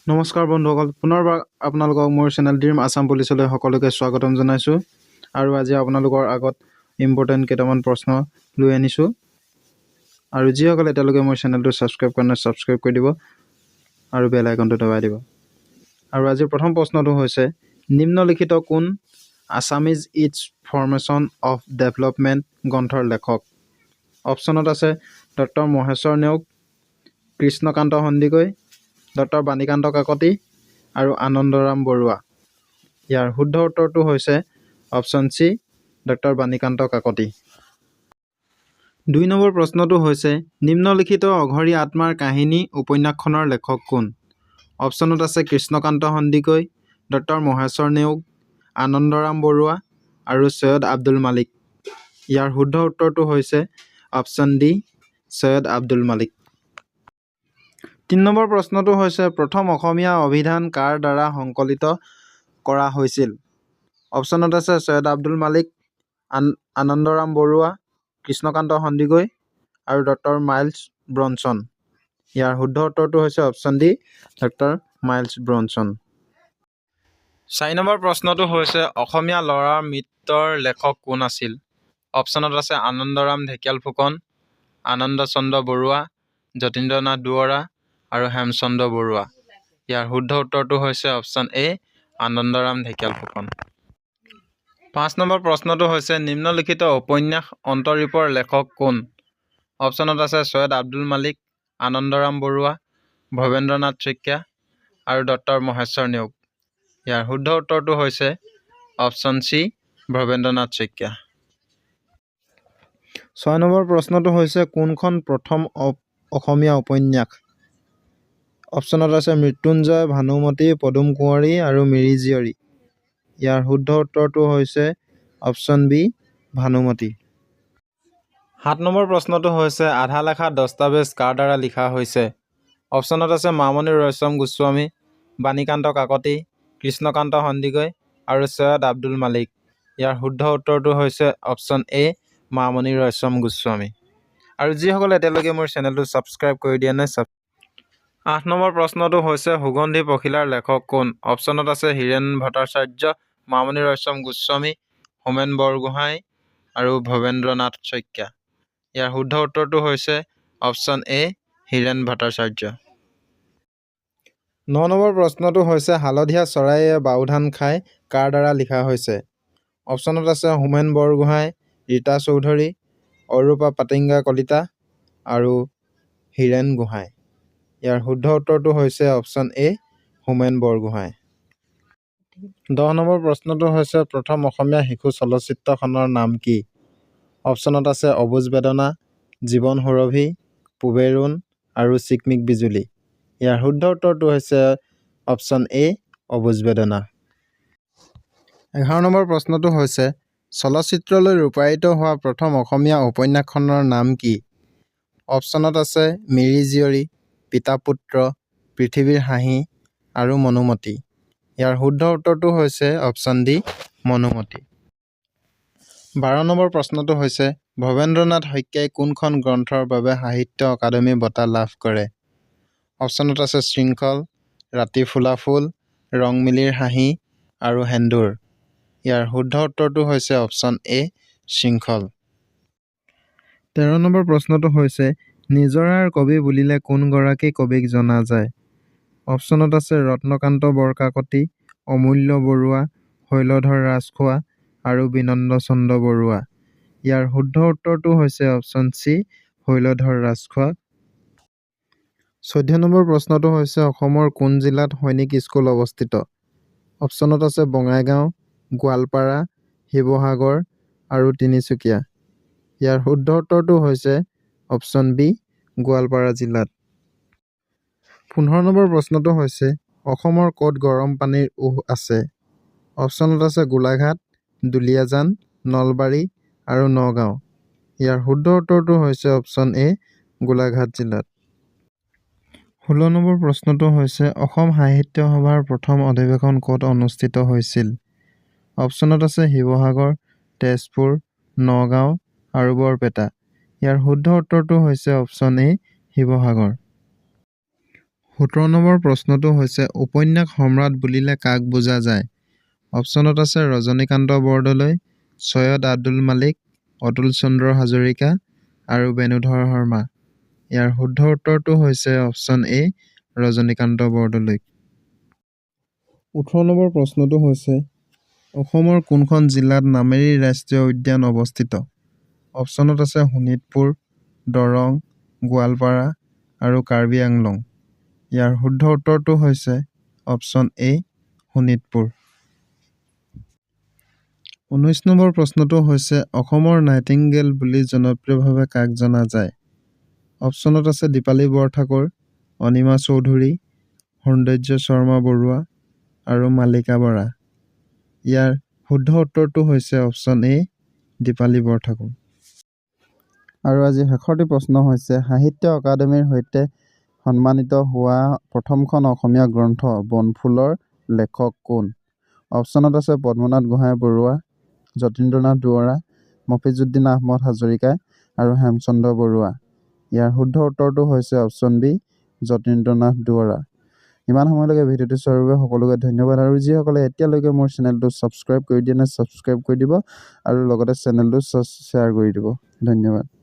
নমস্কাৰ বন্ধুসকল, পুনৰবাৰ আপোনালোকক মোৰ চেনেল ড্ৰিম আছাম পুলিচলৈ সকলোকে স্বাগতম জনাইছোঁ। আৰু আজি আপোনালোকৰ আগত ইম্পৰ্টেণ্ট কেইটামান প্ৰশ্ন লৈ আনিছোঁ। আৰু যিসকলে এতিয়ালৈকে মোৰ চেনেলটো ছাবস্ক্ৰাইব কৰা নাই, ছাবস্ক্ৰাইব কৰি দিব আৰু বেল আইকনটো দবাই দিব। আৰু আজিৰ প্ৰথম প্ৰশ্নটো হৈছে, নিম্নলিখিত কোন Assamese its formation of development গ্ৰন্থৰ লেখক? অপশ্যনত আছে ডক্টৰ মহেশ্বৰ নেওগ, কৃষ্ণকান্ত সন্দিকৈ, ডক্টৰ বাণীকান্ত কাকতি আৰু আনন্দৰাম বৰুৱা। ইয়াৰ শুদ্ধ উত্তৰটো হৈছে option C, doctor Banikanta Kakati. ২ number প্ৰশ্নটো হৈছে, নিম্নলিখিত অঘৰী আত্মাৰ কাহিনী উপন্যাসখনৰ লেখক কোন? অপশ্যনত আছে কৃষ্ণকান্ত সন্দিকৈ, ডক্টৰ মহেশ্বৰ নেওগ, আনন্দৰাম বৰুৱা আৰু চৈয়দ আব্দুল মালিক। ইয়াৰ শুদ্ধ উত্তৰটো হৈছে option D, Syed Abdul Malik. ৩ number প্ৰশ্নটো হৈছে, প্ৰথম অসমীয়া অভিধান কাৰ দ্বাৰা সংকলিত কৰা হৈছিল? অপশ্যনত আছে চৈয়দ আব্দুল মালিক, আনন্দৰাম বৰুৱা, কৃষ্ণকান্ত সন্দিকৈ আৰু ডক্টৰ মাইলছ ব্ৰনছন। ইয়াৰ শুদ্ধ উত্তৰটো হৈছে option D, doctor miles Bronson. ৪ number প্ৰশ্নটো হৈছে, অসমীয়া ল'ৰাৰ মৃত্যৰ লেখক কোন আছিল? অপশ্যনত আছে আনন্দৰাম ঢেকিয়াল ফুকন, আনন্দ চন্দ্ৰ বৰুৱা, যতীন্দ্ৰনাথ দুৱৰা আৰু হেমচন্দ্ৰ বৰুৱা। ইয়াৰ শুদ্ধ উত্তৰটো হৈছে অপশ্যন এ, আনন্দৰাম ঢেকিয়াল ফুকন। ৫ নম্বৰ প্ৰশ্নটো হৈছে, নিম্নলিখিত উপন্যাস অন্তৰীপৰ লেখক কোন? অপশ্যনত আছে চৈয়দ আব্দুল মালিক, আনন্দৰাম বৰুৱা, ভৱেন্দ্ৰনাথ শইকীয়া আৰু ডক্টৰ মহেশ্বৰ নেওগ। ইয়াৰ শুদ্ধ উত্তৰটো হৈছে option C, Bhabendranath Saikia. ৬ number প্ৰশ্নটো হৈছে, কোনখন প্ৰথম অসমীয়া উপন্যাস? অপশ্যনত আছে মৃত্যুঞ্জয়, ভানুমতী, পদুম কুঁৱৰী আৰু মিৰি জীয়ৰী। ইয়াৰ শুদ্ধ উত্তৰটো হৈছে অপশ্যন বি, ভানুমতী। ৭ নম্বৰ প্ৰশ্নটো হৈছে, আধা লেখা দস্তাবেজ কাৰ দ্বাৰা লিখা হৈছে? অপশ্যনত আছে মামণি ৰয়ছম গোস্বামী, বাণীকান্ত কাকতি, কৃষ্ণকান্ত সন্দিকৈ আৰু চৈয়দ আব্দুল মালিক। ইয়াৰ শুদ্ধ উত্তৰটো হৈছে অপশ্যন এ, মামণি ৰয়ছম গোস্বামী। আৰু যিসকলে এতিয়ালৈকে মোৰ চেনেলটো ছাবস্ক্ৰাইব কৰি দিয়া নাই, ৮ নম্বৰ প্ৰশ্নটো হৈছে, সুগন্ধি পখিলাৰ লেখক কোন? অপশ্যনত আছে হীৰেন ভট্টাচাৰ্য, মামণি ৰয়ছম গোস্বামী, হোমেন বৰগোহাঁই আৰু ভৱেন্দ্ৰনাথ শইকীয়া। ইয়াৰ শুদ্ধ উত্তৰটো হৈছে অপশ্যন এ, হীৰেন ভট্টাচাৰ্য। ৯ নম্বৰ প্ৰশ্নটো হৈছে, হালধীয়া চৰাইয়ে বাওধান খায় কাৰ দ্বাৰা লিখা হৈছে? অপশ্যনত আছে হোমেন বৰগোহাঁই, ৰীতা চৌধুৰী, অৰূপা পাতিংগা কলিতা আৰু হীৰেন গোহাঁই। ইয়াৰ শুদ্ধ উত্তৰটো হৈছে অপশ্যন এ, হোমেন বৰগোহাঁই। ১০ নম্বৰ প্ৰশ্নটো হৈছে, প্ৰথম অসমীয়া শিশু চলচ্চিত্ৰখনৰ নাম কি? অপশ্যনত আছে অবুজ বেদনা, জীৱন সুৰভি, পূবেৰুণ আৰু চিকমিক বিজুলী। ইয়াৰ শুদ্ধ উত্তৰটো হৈছে অপশ্যন এ, অবুজ বেদনা। ১১ নম্বৰ প্ৰশ্নটো হৈছে, চলচ্চিত্ৰলৈ ৰূপায়িত হোৱা প্ৰথম অসমীয়া উপন্যাসখনৰ নাম কি? অপশ্যনত আছে মিৰি জীয়ৰী, পিতা পুত্ৰ, পৃথিৱীৰ হাঁহি আৰু মনোমতী। ইয়াৰ শুদ্ধ উত্তৰটো হৈছে অপশ্যন ডি, মনোমতী। ১২ নম্বৰ প্ৰশ্নটো হৈছে, ভৱেন্দ্ৰনাথ শইকীয়াই কোনখন গ্ৰন্থৰ বাবে সাহিত্য অকাডেমি বঁটা লাভ কৰে? অপশ্যনত আছে শৃংখল, ৰাতি ফুলা ফুল, ৰং মিলিৰ হাঁহি আৰু সেন্দুৰ। ইয়াৰ শুদ্ধ উত্তৰটো হৈছে অপশ্যন এ, শৃংখল। ১৩ নম্বৰ প্ৰশ্নটো হৈছে, নিজৰাৰ কবি বুলিলে কোনগৰাকী কবিক জনা যায়? অপশ্যনত আছে ৰত্নকান্ত বৰকাকতি, অমূল্য বৰুৱা, শৈলধৰ ৰাজখোৱা আৰু বিনন্দ চন্দ্ৰ বৰুৱা। ইয়াৰ শুদ্ধ উত্তৰটো হৈছে option C, Sailadhar Rajkhowa. ১৪ number প্ৰশ্নটো হৈছে, অসমৰ কোন জিলাত সৈনিক স্কুল অৱস্থিত? অপশ্যনত আছে বঙাইগাঁও, গোৱালপাৰা, শিৱসাগৰ আৰু তিনিচুকীয়া। ইয়াৰ শুদ্ধ উত্তৰটো হৈছে অপশ্যন বি, গোৱালপাৰা জিলাত। ১৫ নম্বৰ প্ৰশ্নটো হৈছে, অসমৰ ক'ত গৰম পানীৰ উঁহ আছে? অপশ্যনত আছে গোলাঘাট, দুলীয়াজান, নলবাৰী আৰু নগাঁও। ইয়াৰ শুদ্ধ উত্তৰটো হৈছে অপশ্যন এ, গোলাঘাট জিলাত। ১৬ নম্বৰ প্ৰশ্নটো হৈছে, অসম সাহিত্য সভাৰ প্ৰথম অধিৱেশন ক'ত অনুষ্ঠিত হৈছিল? অপশ্যনত আছে শিৱসাগৰ, তেজপুৰ, নগাঁও আৰু বৰপেটা। ইয়াৰ শুদ্ধ উত্তৰটো হৈছে অপশ্যন এ, শিৱসাগৰ। 17 নম্বৰ প্ৰশ্নটো হৈছে উপন্যাস সম্ৰাট বুলিলে কাক বুজা যায়? অপশ্যনত আছে ৰজনীকান্ত বৰদলৈ, সৈয়দ আব্দুল মালিক, অতুল চন্দ্ৰ হাজৰিকা আৰু বেণুধৰ শৰ্মা। ইয়াৰ শুদ্ধ উত্তৰটো হৈছে option A Rajanikanta Bordoloi. 18 number প্ৰশ্নটো হৈছে অসমৰ কোনখন জিলাত নামেৰী ৰাষ্ট্ৰীয় উদ্যান অৱস্থিত? অপশ্যনত আছে শোণিতপুৰ, দৰং, গোৱালপাৰা আৰু কাৰ্বি আংলং। ইয়াৰ শুদ্ধ উত্তৰটো হৈছে অপশ্যন এ শোণিতপুৰ। 19 নম্বৰ প্ৰশ্নটো হৈছে অসমৰ নাইটিংগেল বুলি জনপ্ৰিয়ভাৱে কাক জনা যায়? অপশ্যনত আছে দীপালী বৰঠাকুৰ, অনিমা চৌধুৰী, সৌন্দৰ্য শৰ্মা বৰুৱা আৰু মালিকা বৰা। ইয়াৰ শুদ্ধ উত্তৰটো হৈছে অপশ্যন এ দীপালী বৰঠাকুৰ। আৰু আজি শেষৰটি প্ৰশ্ন হৈছে সাহিত্য অকাডেমীৰ সৈতে সন্মানিত হোৱা প্ৰথমখন অসমীয়া গ্ৰন্থ বনফুলৰ লেখক কোন? অপশ্যনত আছে পদ্মনাথ গোহাঁই বৰুৱা, যতীন্দ্ৰনাথ দুৱৰা, মফিজুদ্দিন আহমদ হাজৰিকা আৰু হেমচন্দ্ৰ বৰুৱা। ইয়াৰ শুদ্ধ উত্তৰটো হৈছে অপশ্যন বি যতীন্দ্ৰনাথ দুৱৰা। ইমান সময়লৈকে ভিডিঅ'টো চোৱাৰ বাবে সকলোকে ধন্যবাদ। আৰু যিসকলে এতিয়ালৈকে মোৰ চেনেলটো ছাবস্ক্ৰাইব কৰি দিয়া নাই ছাবস্ক্ৰাইব কৰি দিব আৰু লগতে চেনেলটো শ্বেয়াৰ কৰি দিব। ধন্যবাদ।